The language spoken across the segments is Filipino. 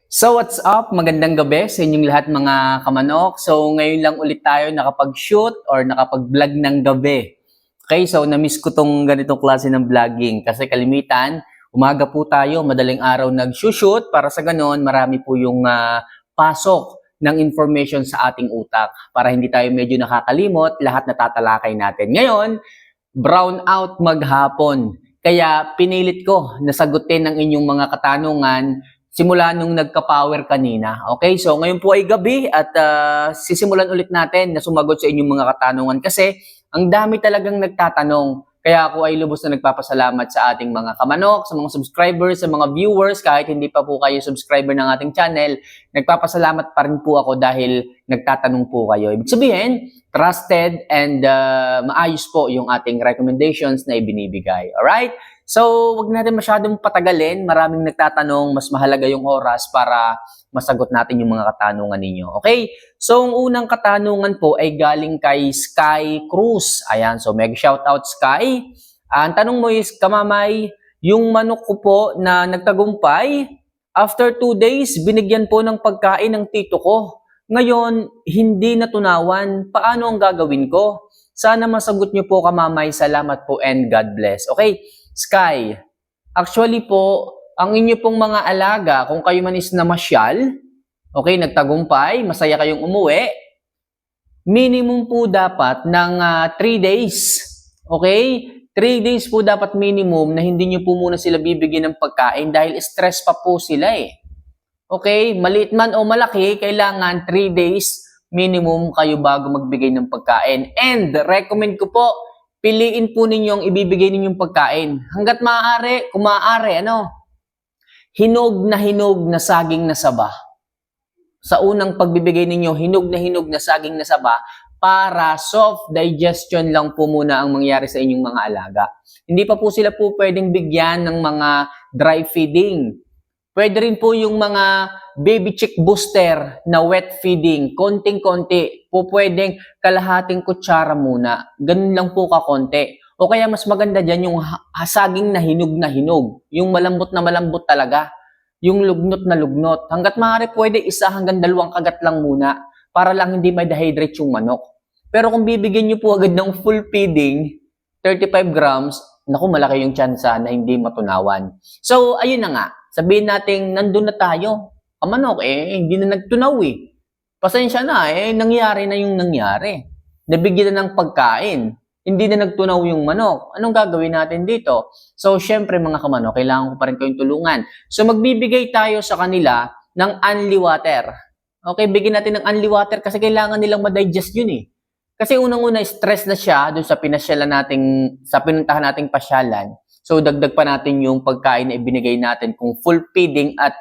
So what's up? Magandang gabi sa inyong lahat mga kamanok. So ngayon lang ulit tayo nakapag-shoot or nakapag-vlog ng gabi. Okay, so na-miss ko tong ganitong klase ng vlogging kasi kalimitan, umaga po tayo, madaling araw nag-shoot para sa ganon marami po yung pasok ng information sa ating utak para hindi tayo medyo nakakalimot, lahat natatalakay natin. Ngayon, brown out maghapon. Kaya pinilit ko na sagutin ang inyong mga katanungan simula nung nagka-power kanina. Okay, so ngayon po ay gabi at sisimulan ulit natin na sumagot sa inyong mga katanungan kasi ang dami talagang nagtatanong. Kaya ako ay lubos na nagpapasalamat sa ating mga kamanok, sa mga subscribers, sa mga viewers, kahit hindi pa po kayo subscriber ng ating channel, nagpapasalamat pa rin po ako dahil nagtatanong po kayo. Ibig sabihin, trusted and maayos po yung ating recommendations na ibinibigay. Alright? So, wag natin masyadong patagalin. Maraming nagtatanong, mas mahalaga yung oras para masagot natin yung mga katanungan ninyo. Okay? So, ang unang katanungan po ay galing kay Sky Cruz. Ayan, so mega shoutout Sky. Ang tanong mo is, Kamamay, yung manok ko po na nagtagumpay, after 2 days, binigyan po ng pagkain ng tito ko. Ngayon, hindi natunawan. Paano ang gagawin ko? Sana masagot niyo po, Kamamay. Salamat po and God bless. Okay? Sky, actually po, ang inyo pong mga alaga, kung kayo man is namasyal, okay, nagtagumpay, masaya kayong umuwi, minimum po dapat ng 3 days. Okay? 3 days po dapat minimum na hindi nyo po muna sila bibigyan ng pagkain dahil stress pa po sila eh. Okay? Maliit man o malaki, kailangan 3 days minimum kayo bago magbigay ng pagkain. And recommend ko po, piliin po ninyo ang ibibigay ninyong pagkain. Hanggat maaari, kung maaari, hinog na saging na saba. Sa unang pagbibigay ninyo, hinog na saging na saba para soft digestion lang po muna ang mangyari sa inyong mga alaga. Hindi pa po sila po pwedeng bigyan ng mga dry feeding. Pwede rin po yung mga baby chick booster na wet feeding, konting-konti. Po pwedeng kalahating kutsara muna. Ganun lang po kakonti. O kaya mas maganda dyan yung saging na hinog. Yung malambot na malambot talaga. Yung lugnot na lugnot. Hanggat maaari pwede 1 hanggang 2 kagat lang muna para lang hindi ma-dehydrate yung manok. Pero kung bibigyan nyo po agad ng full feeding, 35 grams, naku, malaki yung tsansa na hindi matunawan. So, ayun na nga. Sabihin natin, nandun na tayo. Ang manok, hindi na nagtunaw eh. Pasensya na, nangyari na yung nangyari. Nabigyan na ng pagkain. Hindi na nagtunaw yung manok. Anong gagawin natin dito? So, syempre mga kamanok, kailangan ko pa rin kayong tulungan. So, magbibigay tayo sa kanila ng unli water. Okay, bigyan natin ng unli water kasi kailangan nilang ma-digest yun eh. Kasi unang-una, stress na siya doon sa pinuntahan nating pasyalan. So, dagdag pa natin yung pagkain na ibinigay natin. Kung full feeding at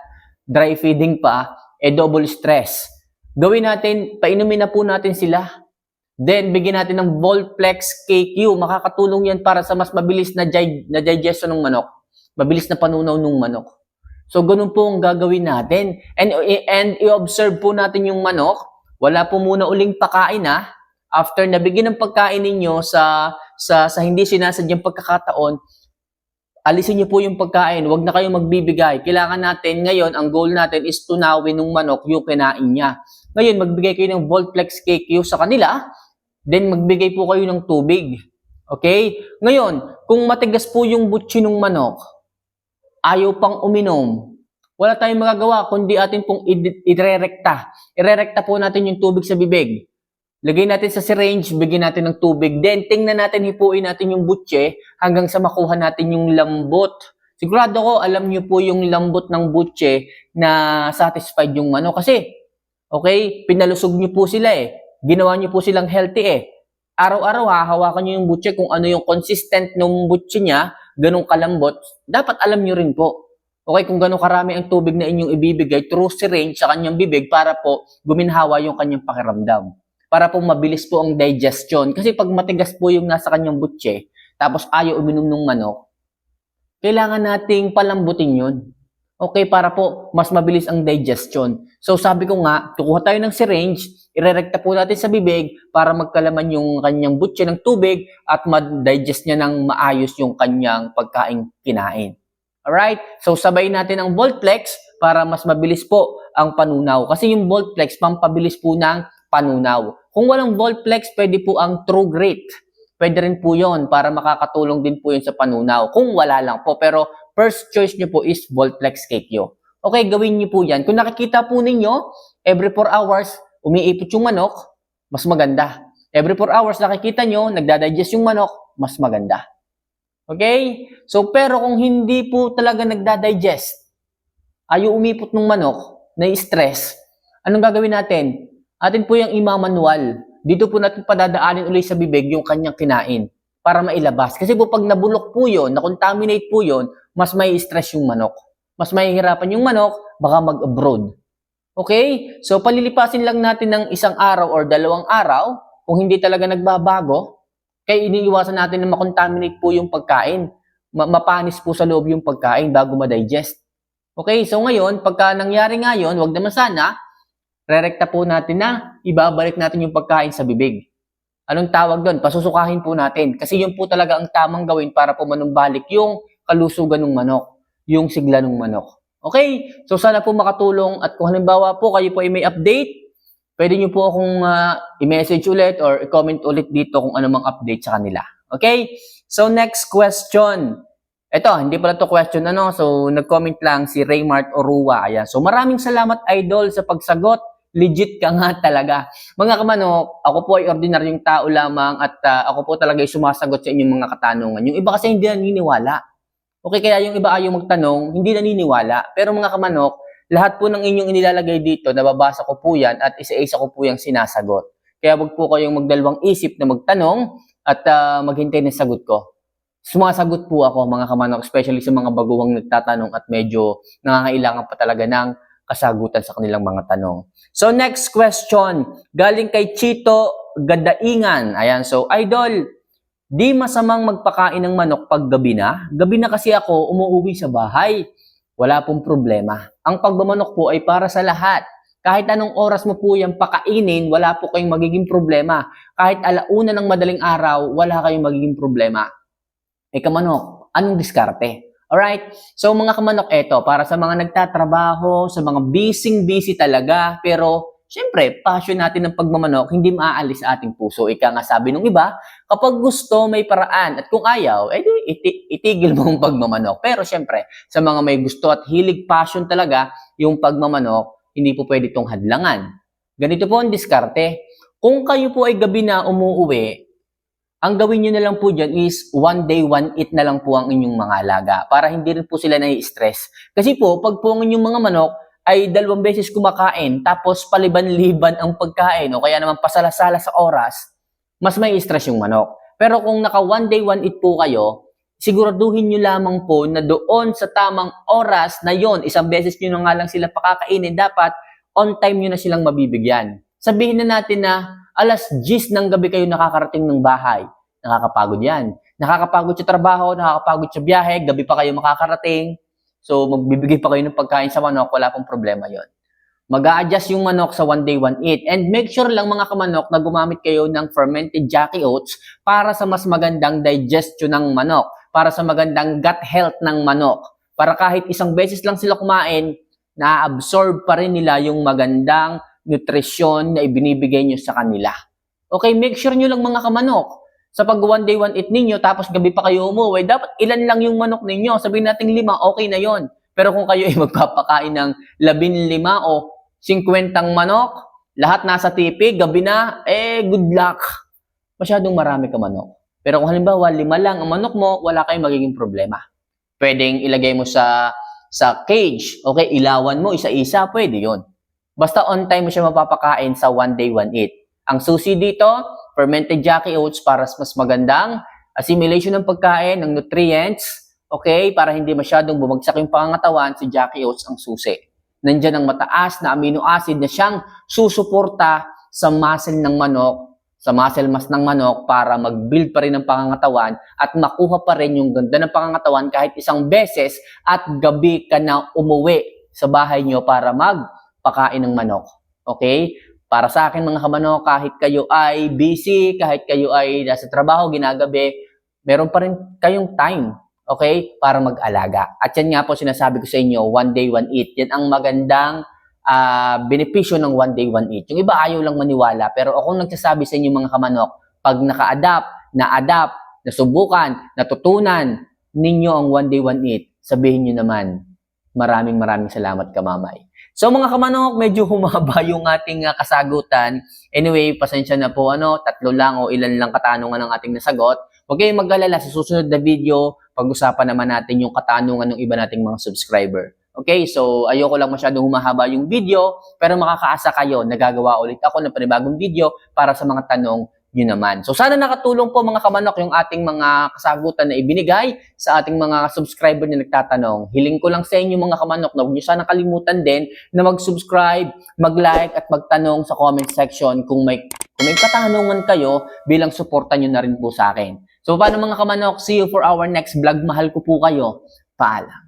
dry feeding pa, double stress. Gawin natin, painumin na po natin sila. Then, bigyan natin ng Volplex KQ. Makakatulong yan para sa mas mabilis na digestion ng manok. Mabilis na panunaw ng manok. So, ganun po ang gagawin natin. And i-observe po natin yung manok. Wala po muna uling pakain After nabigyan ng pagkain ninyo sa hindi sinasadyang pagkakataon, alisin niyo po yung pagkain. Huwag na kayong magbibigay. Kailangan natin ngayon, ang goal natin is tunawin ng manok yung kinain niya. Ngayon, magbigay kayo ng Volplex KQ sa kanila. Then, magbigay po kayo ng tubig. Okay? Ngayon, kung matigas po yung butsi ng manok, ayaw pang uminom, wala tayong magagawa kundi atin pong irerekta. Irerekta po natin yung tubig sa bibig. Lagay natin sa syringe, bigyan natin ng tubig. Then, tingnan natin, hipuin natin yung butse hanggang sa makuha natin yung lambot. Sigurado ko, alam nyo po yung lambot ng butse na satisfied yung manok. Kasi, okay, pinalusog nyo po sila Ginawa nyo po silang healthy Araw-araw hahawakan nyo yung butse kung ano yung consistent ng butse niya, ganong kalambot. Dapat alam nyo rin po. Okay, kung ganong karami ang tubig na inyong ibibigay through syringe sa kanyang bibig para po guminhawa yung kanyang pakiramdam. Para po mabilis po ang digestion. Kasi pag matigas po yung nasa kanyang butse, tapos ayaw uminom ng manok, kailangan nating palambutin yun. Okay, para po mas mabilis ang digestion. So sabi ko nga, kukuha tayo ng syringe, irerekta po natin sa bibig para magkalaman yung kanyang butse ng tubig at ma-digest niya ng maayos yung kanyang pagkain kinain. Alright? So, sabay natin ang Voltplex para mas mabilis po ang panunaw. Kasi yung Voltplex, pampabilis po ng panunaw. Kung walang Voltplex, pwede po ang True Grit. Pwede rin po yon para makakatulong din po yun sa panunaw. Kung wala lang po. Pero first choice nyo po is Voltplex Kekyo. Okay, gawin nyo po yan. Kung nakikita po ninyo, every 4 hours, umiipot yung manok, mas maganda. Every 4 hours, nakikita nyo, nagdadigest yung manok, mas maganda. Okay? So, pero kung hindi po talaga nagdadigest, ayaw umipot ng manok, na-stress, anong gagawin natin? Atin po yung imamanual. Dito po natin padadaanin ulit sa bibig yung kanyang kinain para mailabas. Kasi po pag nabulok po yun, na-contaminate po yun, mas may stress yung manok. Mas mahihirapan yung manok, baka mag-abroad. Okay? So, palilipasin lang natin ng 1 araw or 2 araw, kung hindi talaga nagbabago, kaya iniiwasan natin na makontaminate po yung pagkain. Mapanis po sa loob yung pagkain bago ma-digest. Okay, so ngayon, pagka nangyari ngayon, wag naman sana, rerekta po natin na ibabalik natin yung pagkain sa bibig. Anong tawag doon? Pasusukahin po natin. Kasi yun po talaga ang tamang gawin para po manumbalik yung kalusugan ng manok, yung sigla ng manok. Okay, so sana po makatulong at kung halimbawa po kayo po ay may update, pwede nyo po akong i-message ulit or i-comment ulit dito kung ano mang update sa kanila. Okay? So, next question. Ito, hindi pala to question, So, nag-comment lang si Raymart Orua. Ayan. So, maraming salamat, Idol, sa pagsagot. Legit ka nga talaga. Mga kamanok, ako po ay ordinaryong tao lamang at ako po talaga ay sumasagot sa inyong mga katanungan. Yung iba kasi hindi naniniwala. Okay, kaya yung iba ayaw magtanong, hindi naniniwala. Pero mga kamanok, lahat po ng inyong inilalagay dito, nababasa ko po yan at isa-isa ko po yung sinasagot. Kaya wag po kayong magdalawang isip na magtanong at maghintay ng sagot ko. Sumasagot po ako mga kamanok, especially sa mga baguhang nagtatanong at medyo nangangailangan pa talaga ng kasagutan sa kanilang mga tanong. So next question, galing kay Chito Gadaingan. Ayan, so Idol, di masamang magpakain ng manok pag gabi na? Gabi na kasi ako umuuwi sa bahay. Wala pong problema. Ang pagmamanok po ay para sa lahat. Kahit anong oras mo po yung pakainin, wala po kayong magiging problema. Kahit alauna ng madaling araw, wala kayong magiging problema. Kamanok, anong diskarte? Alright? So mga kamanok, eto, para sa mga nagtatrabaho, sa mga busy talaga, pero syempre, passion natin ng pagmamanok, hindi maaalis sa ating puso. Ika nga sabi nung iba, kapag gusto, may paraan. At kung ayaw, itigil mo ang pagmamanok. Pero syempre, sa mga may gusto at hilig passion talaga, yung pagmamanok, hindi po pwede itong hadlangan. Ganito po ang diskarte. Kung kayo po ay gabi na umuuwi, ang gawin nyo na lang po dyan is 1 day, 1 eat na lang po ang inyong mga alaga para hindi rin po sila nai-stress. Kasi po, pag po ang inyong mga manok ay 2 beses kumakain tapos paliban-liban ang pagkain o kaya naman pasalasala sa oras, mas may stress yung manok. Pero kung naka 1 day, 1 eat po kayo, siguraduhin nyo lamang po na doon sa tamang oras na yon, 1 beses nyo na nga lang sila pakakainin, dapat on time nyo na silang mabibigyan. Sabihin na natin na 10:00 ng gabi kayo nakakarating ng bahay. Nakakapagod yan. Nakakapagod sa trabaho, nakakapagod sa biyahe, gabi pa kayo makakarating. So, magbibigay pa kayo ng pagkain sa manok, wala pong problema yon. Mag-a-adjust yung manok sa 1 day, 1 eat. And make sure lang mga kamanok na gumamit kayo ng fermented Jackie Oats para sa mas magandang digestion ng manok, para sa magandang gut health ng manok. Para kahit 1 beses lang sila kumain, na-absorb pa rin nila yung magandang nutrisyon na ibinibigay nyo sa kanila. Okay, make sure nyo lang mga kamanok, sa pag 1 day, 1 eat ninyo, tapos gabi pa kayo umuwi, dapat ilan lang yung manok ninyo. Sabihin natin 5, okay na yon. Pero kung kayo ay magpapakain ng 15 o 50 manok, lahat nasa tipig, gabi na, good luck. Masyadong marami ka manok. Pero kung halimbawa 5 lang ang manok mo, wala kayong magiging problema. Pwedeng ilagay mo sa cage, okay, ilawan mo isa-isa, pwede yon. Basta on time mo siya mapapakain sa 1 day, 1 eat. Ang susi dito, fermented Jackie Oats para mas magandang assimilation ng pagkain, ng nutrients, okay, para hindi masyadong bumagsak yung pangangatawan, si Jackie Oats ang susi. Nandiyan ang mataas na amino acid na siyang susuporta sa muscle ng manok, sa muscle mass ng manok para mag-build pa rin ng pangangatawan at makuha pa rin yung ganda ng pangangatawan kahit 1 beses at gabi ka na umuwi sa bahay nyo para magpakain ng manok. Okay? Para sa akin mga kamanok, kahit kayo ay busy, kahit kayo ay nasa trabaho, ginagabi, meron pa rin kayong time okay, para mag-alaga. At yan nga po sinasabi ko sa inyo, one day, one eat. Yan ang magandang benepisyo ng one day, one eat. Yung iba ayaw lang maniwala, pero ako nagsasabi sa inyo mga kamanok, pag naka-adapt, na-adapt, nasubukan, natutunan ninyo ang one day, one eat, sabihin nyo naman, maraming salamat kamamay. So mga kamanok, medyo humaba yung ating kasagutan. Anyway, pasensya na po, tatlo lang o ilan lang katanungan ng ating nasagot. Huwag kayong mag-alala, sa susunod na video, pag-usapan naman natin yung katanungan ng iba nating mga subscriber. Okay, so ayoko lang masyadong humahaba yung video, pero makakaasa kayo, nagagawa ulit ako ng panibagong video para sa mga tanong nyo naman. So sana nakatulong po mga kamanok yung ating mga kasagutan na ibinigay sa ating mga subscriber na nagtatanong. Hiling ko lang sa inyo mga kamanok na huwag nyo sana kalimutan din na mag-subscribe, mag-like at magtanong sa comment section kung may katanungan kayo bilang suporta nyo na rin po sa akin. So paano mga kamanok, see you for our next vlog. Mahal ko po kayo. Paalam.